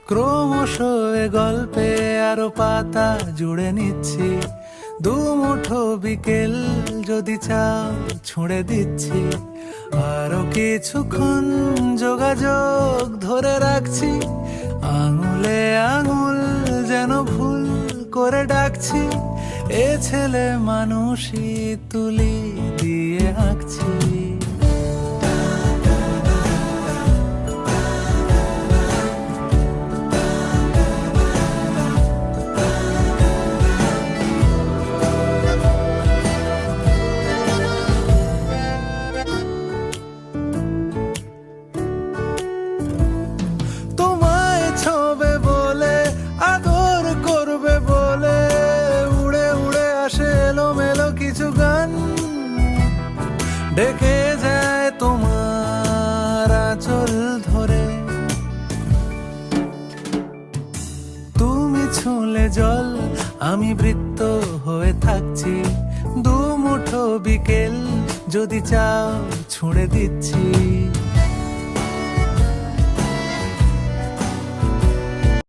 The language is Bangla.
ক্রমশ এ গল্পে আরো পাতা জুড়ে নিচ্ছি, দুমুঠো বিকেল যদি চাও ছুঁড়ে দিচ্ছি। আরো কিছুক্ষণ যোগাযোগ ধরে রাখছি, আঙুলে আঙুল যেন ভুল করে ডাকছি। এ ছেলে মানুষই তুলি দিয়ে আঁকছি। তোমায় ছোবে বলে, আদর করবে বলে, উড়ে উড়ে আসে এলোমেলো কিছু গান, ডেকে যায় তোমার আঁচল ধরে। তুমি ছুঁলে জল, আমি বৃত্ত হয়ে থাকছি, দুমুঠো বিকেল যদি চাও ছুঁড়ে দিচ্ছি।